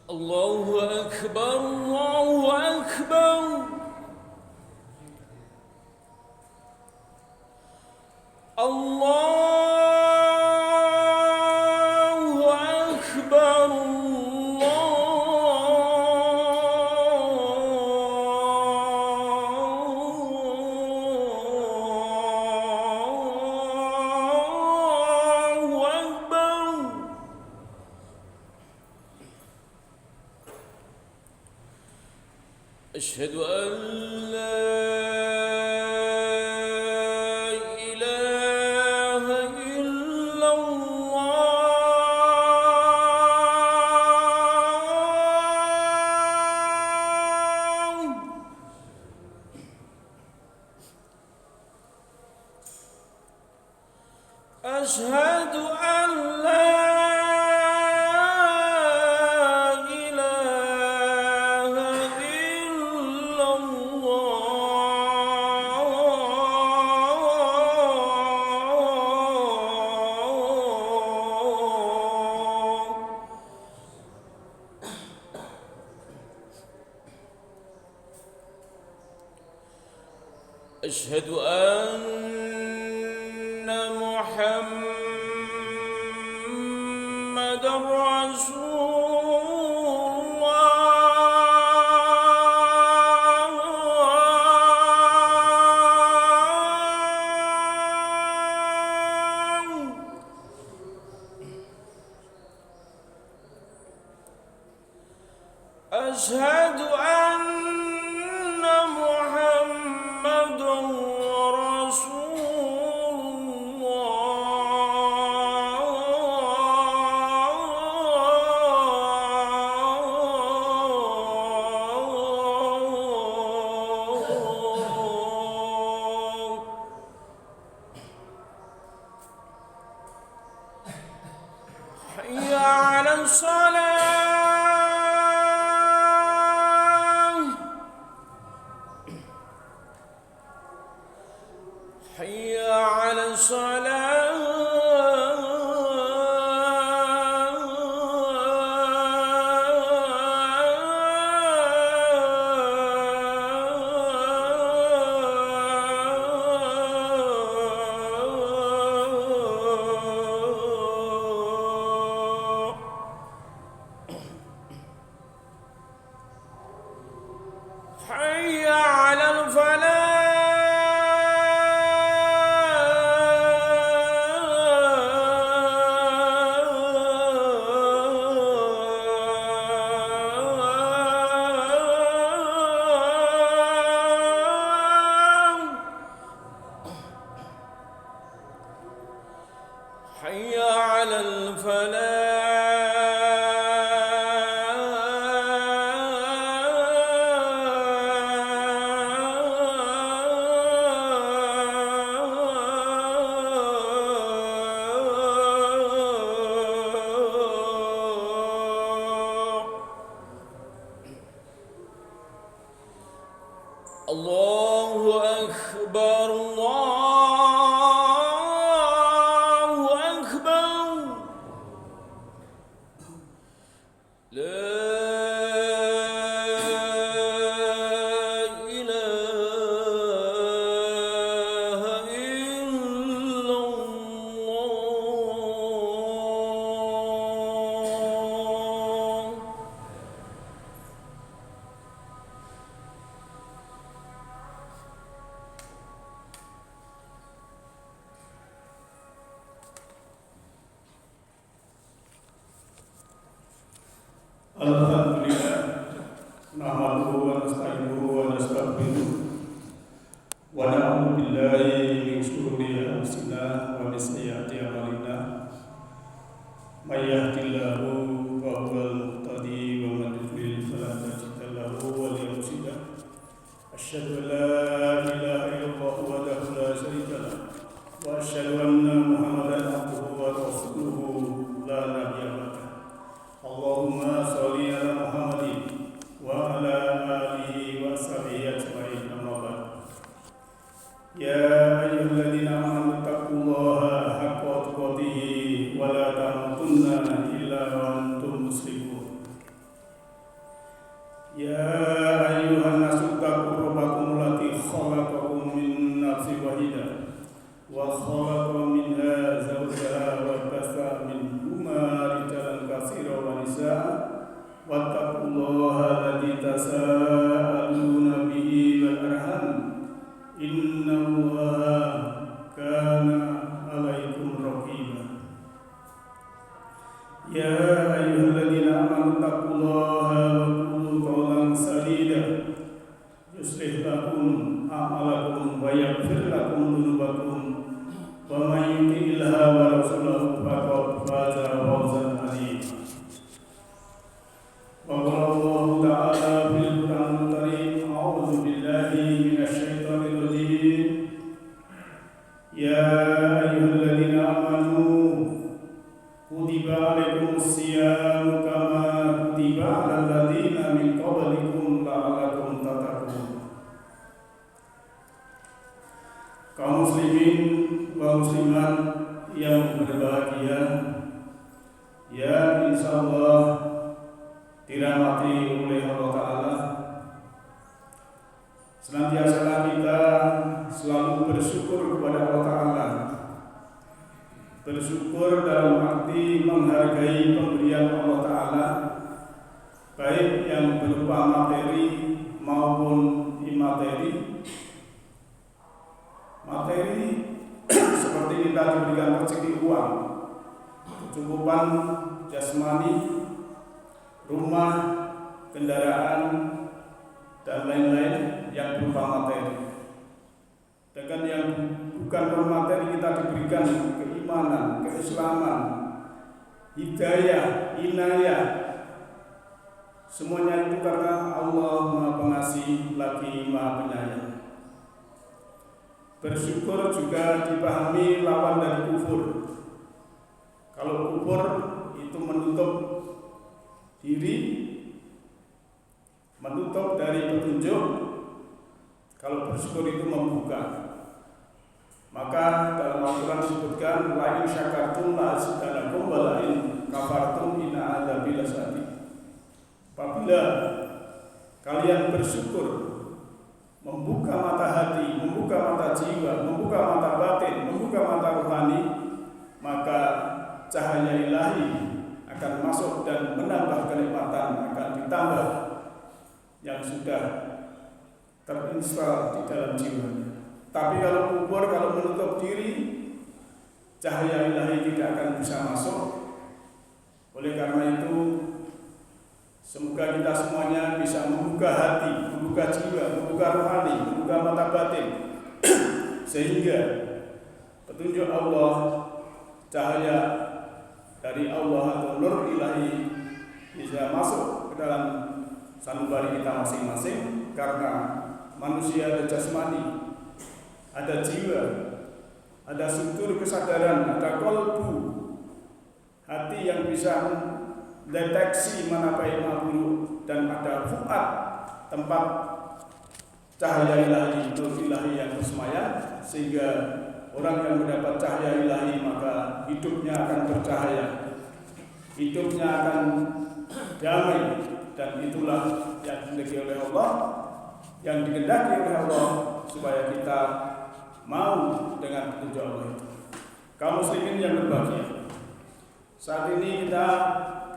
الله أكبر الله أكبر الله أكبر الله أكبر. أشهد أن لا إله إلا الله. أشهد أن لا أشهد أن محمدًا رسول الله. أشهد أن محمدًا رسول الله. حي على الصلاة. حي على الصلاة. حي على الفلاح. حي على الفلاح. الله أكبر الله أكبر. لا إله إلا الله. Alhamdulillah, nahmaduhu wa nasta'inuhu wa nastaghfiruh wa na'udzu billahi min shururi anfusina wa min sayyiati a'malina. May yahdihillahu fa huwal muhtadi wa man yudlil fala tajida lahu waliyyan mursyida. Asyhadu an la ilaha illallah wahdahu la syarika lah wa asyhadu anna Muhammadan abduhu wa rasuluhu la nabiyya ba'dah. Allahumma sholli ala Muhammadin wa ala alihi wa sahbihi ajma'in. Amma ba'd. Ya ayyuhalladzina amanu taqullaha haqqa tuqatih wa la tamutunna illa wa antum muslimun. واتقوا الله الذي تساءلون به والأرحام إن الله كان عليكم رقيبا يا أيها الذين آمنوا اتقوا الله وقولوا قولا سديدا يصلح لكم أعمالكم ويغفر لكم ذنوبكم ومن يطع الله ورسوله فقد فاز فوزا عظيما وقال الله تعالى في القرآن الكريم أعوذ بالله من الشيطان الرجيم يا أيها الذين آمنوا كتب عليكم الصيام كما كتب على الذين من قبلكم لعلكم تتقون. Kaum muslimin wa muslimat yang berbahagia, yang insyaallah dirahmati oleh Allah Ta'ala, senantiasalah kita selalu bersyukur kepada Allah Ta'ala. Bersyukur dalam arti menghargai pemberian Allah Ta'ala, baik yang berupa materi maupun imateri. Materi seperti kita diberikan rezeki uang, kecukupan jasmani, rumah, kendaraan, dan lain-lain yang berupa materi. Dengan yang bukan bermateri kita diberikan keimanan, keislaman, hidayah, inayah. Semuanya itu karena Allah Maha Pengasih lagi Maha Penyayang. Bersyukur juga dipahami lawan dari kufur. Kalau kufur itu menutup diri, menutup dari petunjuk. Kalau bersyukur itu membuka. Maka dalam Al-Quran disebutkan la in syakartum la azidannakum wa la in kafartum inna adzabi lasyadid. Apabila kalian bersyukur, membuka mata hati, membuka mata jiwa, membuka mata batin, membuka mata rohani, maka cahaya ilahi akan masuk dan menambah kenikmatan, akan ditambah yang sudah terinstal di dalam jiwanya. Tapi kalau kubur, kalau menutup diri, cahaya ilahi tidak akan bisa masuk. Oleh karena itu, semoga kita semuanya bisa membuka hati, membuka jiwa, membuka rohani, membuka mata batin, sehingga petunjuk Allah, cahaya dari Allah atau nur ilahi bisa masuk ke dalam sanubari kita masing-masing. Karena manusia ada jasmani, ada jiwa, ada struktur kesadaran, ada kolbu, hati yang bisa deteksi mana baik mana buruk, dan ada fuad, tempat cahaya ilahi, nur ilahi yang bersemayam, sehingga orang yang mendapat cahaya ilahi maka hidupnya akan bercahaya, hidupnya akan damai, dan itulah yang dihendaki oleh Allah, yang dikehendaki oleh Allah, supaya kita mau dengan petunjuk Allah itu. Kaum muslimin yang berbahagia, saat ini kita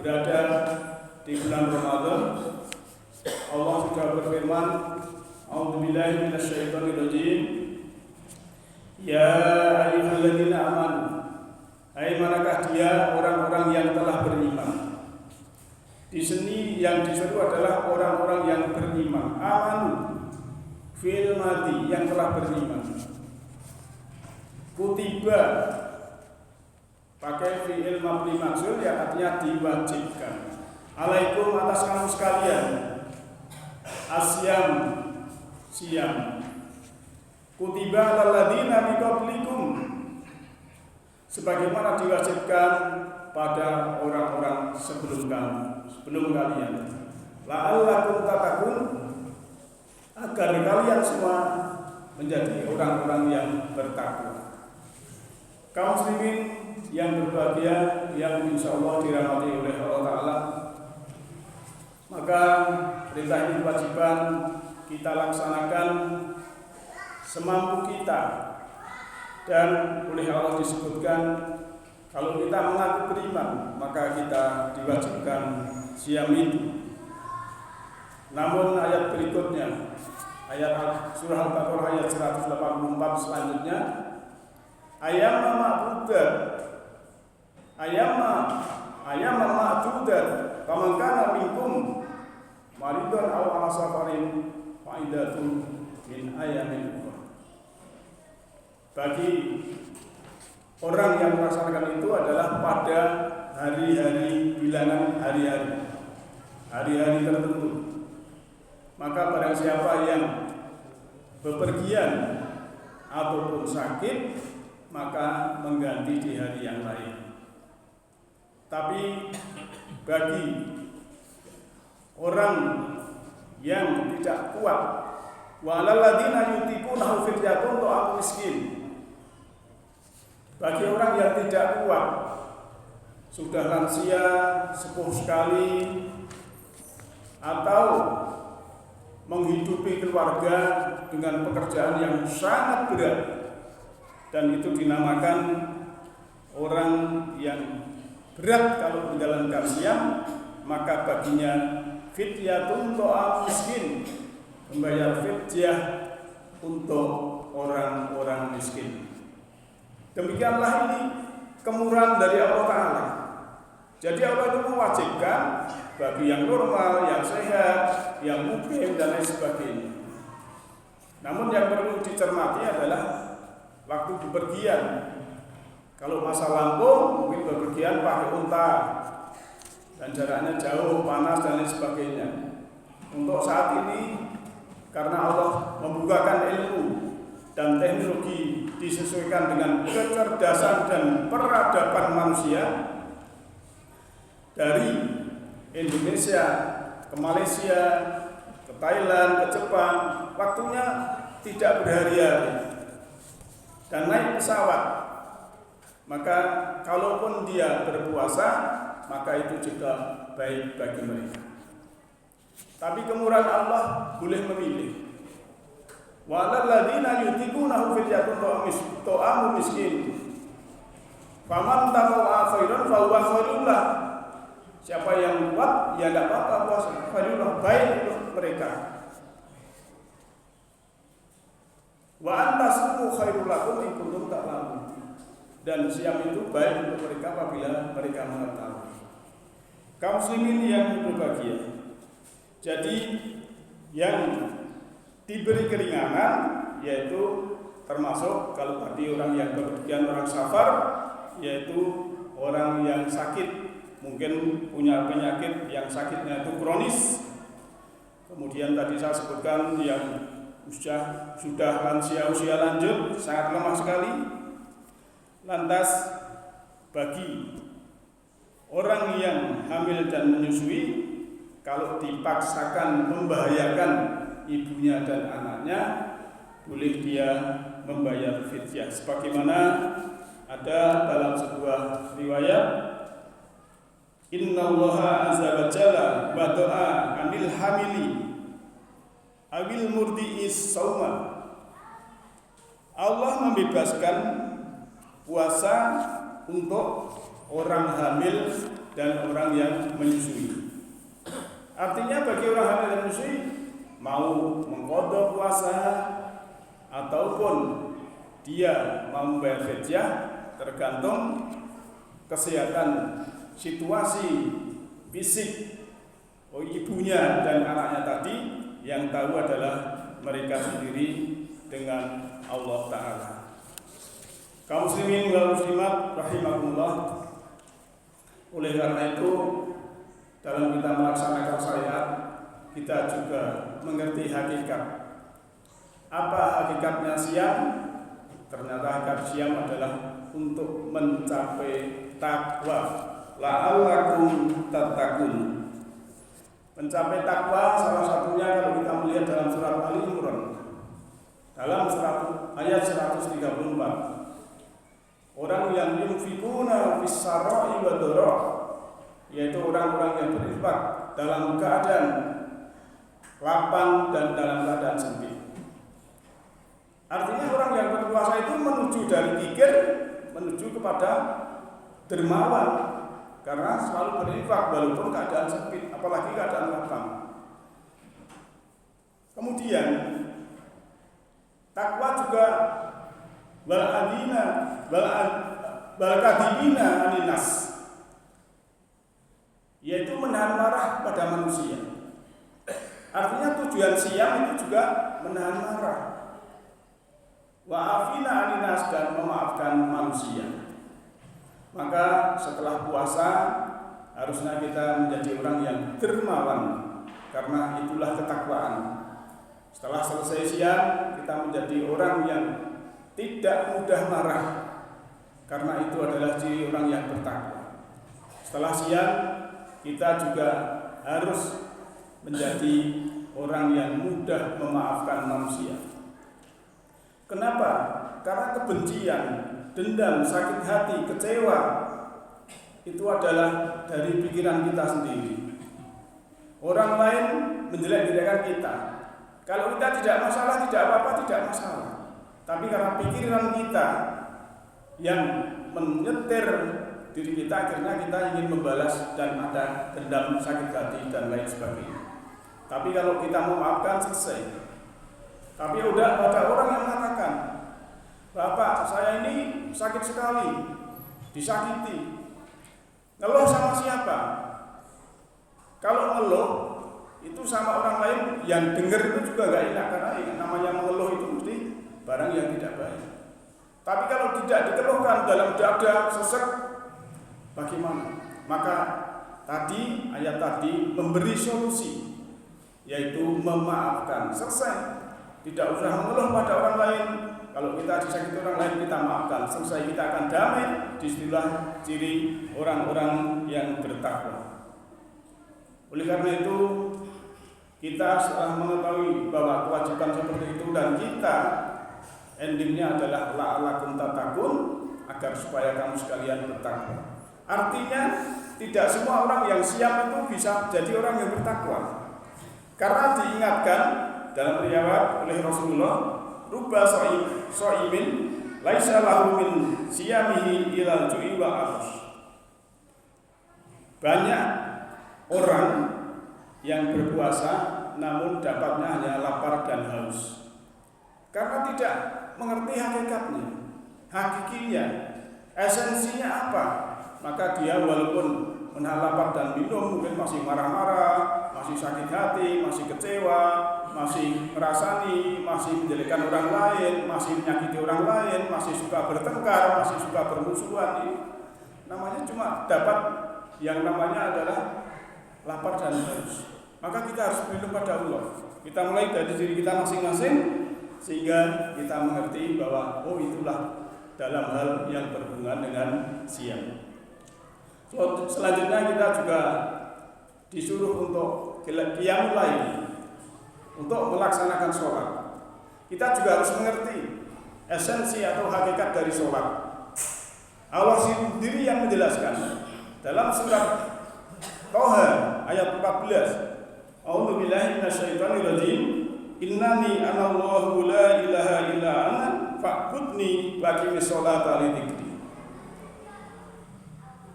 berada di bulan Ramadan. Allah sudah berfirman, A'udzubillahi minasyaitonirrajim. Ya ayyuhalladzina amanu. Hai manakah dia orang-orang yang telah beriman. Di sini yang diseru adalah orang-orang yang beriman. Amanu fi'il madhi, yang telah beriman. Kutiba pakai fi'il mabni maksud, yang artinya diwajibkan. Alaikum, atas kamu sekalian, asyam, siam. Kutiba alal ladzina min qablikum, sebagaimana diwajibkan pada orang-orang sebelum kamu, sebelum kalian. La'allakum tattaqun, agar kalian semua menjadi orang-orang yang bertakwa. Kaum muslimin yang berbahagia, yang insyaallah dirahmati oleh Allah Ta'ala, maka perintah ini kewajiban kita laksanakan semampu kita. Dan oleh Allah disebutkan, kalau kita mengaku beriman, maka kita diwajibkan siam itu. Namun ayat berikutnya, ayat surah Al-Baqarah ayat 184 selanjutnya, ayyama ma'dudat, ayyama ma'dudat, faman kana minkum maridun aw ala safarin fa iddatun min ayyamin ukhra. Bagi orang yang melaksanakan itu adalah pada hari-hari bilangan hari-hari tertentu. Maka barang siapa yang bepergian ataupun sakit, maka mengganti di hari yang lain. Tapi bagi orang yang tidak kuat, walal ladzina yutiqunahu fidyatun ta'am miskin. Bagi orang yang tidak kuat, sudah lansia, sepuh sekali, atau menghidupi keluarga dengan pekerjaan yang sangat berat, dan itu dinamakan orang yang berat kalau menjalankan siam, maka baginya fidyatun ta'am miskin, membayar fidyah untuk orang-orang miskin. Demikianlah ini kemurahan dari Allah Ta'ala. Jadi Allah itu mewajibkan bagi yang normal, yang sehat, yang mukim dan lain sebagainya. Namun yang perlu dicermati adalah waktu bepergian. Kalau masa lampau mungkin bepergian pakai unta dan jaraknya jauh, panas dan lain sebagainya. Untuk saat ini karena Allah membukakan ilmu dan teknologi disesuaikan dengan kecerdasan dan peradaban manusia, dari Indonesia ke Malaysia, ke Thailand, ke Jepang, waktunya tidak berhari-hari dan naik pesawat. Maka kalaupun dia berpuasa, maka itu juga baik bagi mereka. Tapi kemurahan Allah boleh memilih. Walal ladzina yutiqunahu fidyatun ta'am miskin. Faman tatawwa khairan fa huwa khairul lah. Siapa yang kuat, ya tidak apa-apa puasa. Khairul baik untuk mereka. Wa antasumu khairul lakum in kuntum ta'lamun. Dan siam itu baik untuk mereka apabila mereka mengetahui. Kaum muslimin yang berbahagia. Jadi yang diberi keringanan yaitu termasuk kalau tadi orang yang bepergian, orang safar, yaitu orang yang sakit, mungkin punya penyakit yang sakitnya itu kronis. Kemudian tadi saya sebutkan yang sudah lansia, usia lanjut, sangat lemah sekali. Lantas bagi orang yang hamil dan menyusui, kalau dipaksakan membahayakan ibunya dan anaknya, boleh dia membayar fidyah. Sebagaimana ada dalam sebuah riwayat, Innallaha azza wa jalla wada'a anil hamili awil murdi'is sauma. Allah membebaskan puasa untuk orang hamil dan orang yang menyusui. Artinya bagi orang hamil dan menyusui, mau mengqadha puasa ataupun dia mau membayar fidyah, tergantung kesehatan situasi fisik ibunya dan anaknya tadi. Yang tahu adalah mereka sendiri dengan Allah Ta'ala. Kaum muslimin wal muslimat rahimakumullah. Oleh karena itu, dalam kita melaksanakan syariat, kita juga mengerti hakikat. Apa hakikatnya siam? Ternyata hakikat siam adalah untuk mencapai takwa. La'allakum tattaqun. Mencapai takwa salah satunya kalau kita melihat dalam surat Ali Imran, dalam ayat 134. Orang yang yunfikuna fis sarai wa dharra, yaitu orang-orang yang berinfak dalam keadaan lapang dan dalam keadaan sempit. Artinya orang yang berpuasa itu menuju dari kikir menuju kepada dermawan, karena selalu berinfak walaupun keadaan sempit, apalagi keadaan lapang. Kemudian takwa juga balkadibina aninas, yaitu menahan marah pada manusia. Artinya tujuan siam itu juga menahan marah. Wa'afina aninas, dan memaafkan manusia. Maka setelah puasa harusnya kita menjadi orang yang dermawan, karena itulah ketakwaan. Setelah selesai siam, kita menjadi orang yang tidak mudah marah, karena itu adalah ciri orang yang bertakwa. Setelah siam, kita juga harus menjadi orang yang mudah memaafkan manusia. Kenapa? Karena kebencian, dendam, sakit hati, kecewa itu adalah dari pikiran kita sendiri. Orang lain menjelek-jelekan kita. Kalau kita tidak masalah, tidak apa-apa, tidak masalah. Tapi karena pikiran kita yang menyetir diri kita, akhirnya kita ingin membalas dan ada dendam, sakit hati, dan lain sebagainya. Tapi kalau kita memaafkan, selesai. Tapi udah ada orang yang mengatakan, Bapak, saya ini sakit sekali, disakiti. Ngeluh sama siapa? Kalau ngeluh itu sama orang lain, yang dengar itu juga gak enak, karena namanya mengeluh itu mesti barang yang tidak baik. Tapi kalau tidak dikeluhkan dalam dada, sesek, bagaimana? Maka tadi, ayat tadi memberi solusi, yaitu memaafkan, selesai. Tidak usah mengeluh pada orang lain. Kalau kita disakiti orang lain, kita maafkan, selesai, kita akan damai. Disitulah ciri orang-orang yang bertakwa. Oleh karena itu, kita setelah mengetahui bahwa kewajiban seperti itu, dan kita endingnya adalah la'alakum tattaqun, agar supaya kamu sekalian bertakwa. Artinya tidak semua orang yang siap itu bisa jadi orang yang bertakwa. Karena diingatkan dalam riwayat oleh Rasulullah, rubba sha'imin laisa lahu min siyamihi ilal ju'i wa atas. Banyak orang yang berpuasa namun dapatnya hanya lapar dan haus, karena tidak mengerti hakikatnya, hakikinya, esensinya apa. Maka dia walaupun menahan lapar dan minum, mungkin masih marah-marah, masih sakit hati, masih kecewa, masih merasani, masih menjelekkan orang lain, masih menyakiti orang lain, masih suka bertengkar, masih suka bermusuhan. Namanya cuma dapat yang namanya adalah lapar dan haus. Maka kita harus berlindung pada Allah. Kita mulai dari diri kita masing-masing, sehingga kita mengerti bahwa oh, itulah dalam hal yang berhubungan dengan siam. Selanjutnya kita juga disuruh untuk qiyamul lail, untuk melaksanakan sholat. Kita juga harus mengerti esensi atau hakikat dari sholat. Allah sendiri yang menjelaskan dalam surat Toha ayat 14. A'udzu billahi minasyaitonir rajim. Innani anallahu la ilaha illa ana fa'budni wa aqimis sholata li dzikri.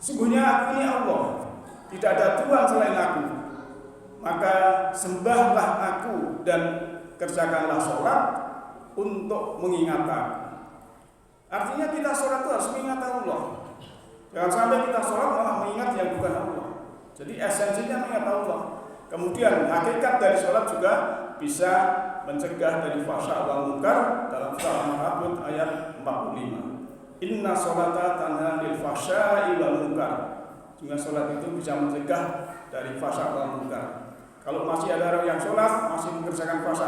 Sungguhnya aku ini Allah, tidak ada Tuhan selain aku. Maka sembahlah aku dan kerjakanlah sholat untuk mengingat aku. Artinya kita sholat itu harus mengingat Allah. Jangan sampai kita sholat malah mengingat yang bukan Allah. Jadi esensinya mengingat Allah. Kemudian hakikat dari sholat juga bisa mencegah dari fahsya wal munkar dalam surah Al-Ankabut ayat 45. Inna sholata tanha anil fahsya'i wal munkar. Juga sholat itu bisa mencegah dari fahsya wal munkar. Kalau masih ada orang yang sholat masih mengerjakan fahsya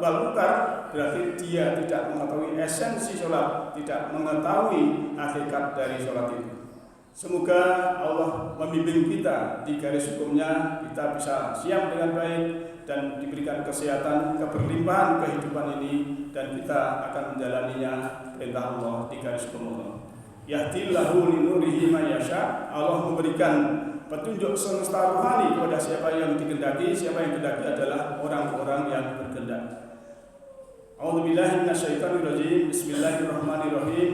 wal munkar, berarti dia tidak mengetahui esensi sholat, tidak mengetahui hakikat dari sholat itu. Semoga Allah membimbing kita di garis hukumnya, kita bisa siap dengan baik dan diberikan kesehatan, keberlimpahan kehidupan ini, dan kita akan menjalaninya perintah Allah di garis hukum Allah. Yahdillahu linurihi man yasha. Allah memberikan petunjuk semesta rohani kepada siapa yang dikehendaki. Siapa yang dikehendaki adalah orang-orang yang berkehendak. A'udzubillahi minasyaitonir rajim. Bismillahirrahmanirrahim.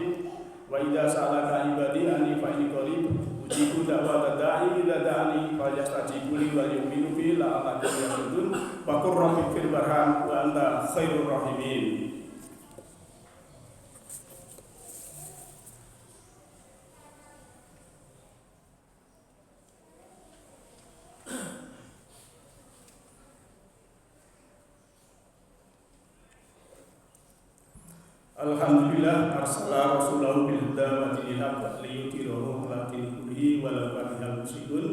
Wa idza sa'alaka ibadi anni fa inni qarib ujibu da'wata da'i idza da'ani falyastajibu li wal yu'minu bi la'allahum yarshudun wa qur rabbi fir barham wa anta khairur rahimin. Alhamdulillah arsala rasulahu bil huda wa dinil haqq liyudhhirahu 'ala dini kullihi walau karihal musyrikun.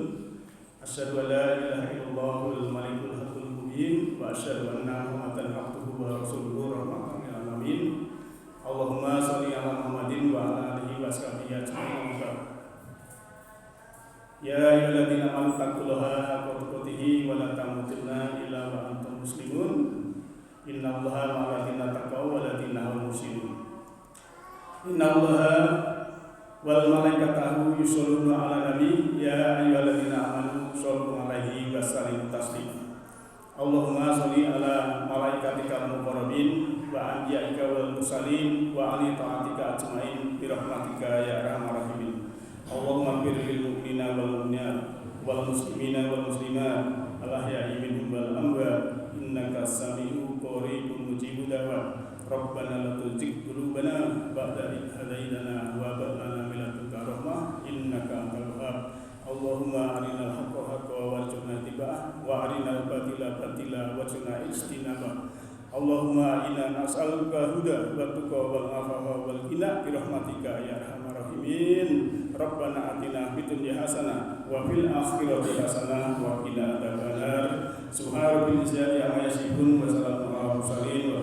Asyhadu an la ilaha illallahul malikul haqqul mubin wa asyhadu anna Muhammadan abduhu wa rasuluhu rahmatan lil alamin. Allahumma shalli 'ala Muhammadin wa 'ala alihi wa sahbihi ajma'in. Ya ayyuhalladzina amanu taqullaha haqqa tuqatih wa la tamutunna illa wa antum muslimun. Innallaha ma'al ladzina taqaw wal ladzina hum muhsinun. Innallaha wal malaikatahu yusholluna 'alan nabi ya ayyuhalladzina amanu shollu 'alaihi wa sallimu taslima. Allahumma sholli 'ala malaikatikal muqarrabin wa anbiyaika wal mursalin wa 'ali ta'atika ajmain bi rahmatika ya arhamar rahimin. Allahumma ighfir lil mu'minina wal mu'minat wal muslimina wal muslimat al ahya'i minhum wal amwat innaka sami'un qaribun mujibud da'wat. Rabbana la tuzigh qulubana ba'da idh hadaytana wa hab lana min ladunka rahmah innaka antal wahhab. Allahumma arinal haqqa haqqan warzuqna ittiba'ah wa arinal batila batila warzuqna ijtinabah. Allahumma inna nas'aluka huda wa tuqa wal afafa wal ghina bi rahmatika ya arhamar rahimin. Rabbana atina fid dunya hasanah wa fil akhirati hasanah wa qina adzabannar. Subhana rabbil izzati amma yasifun wa salamun alal mursalin.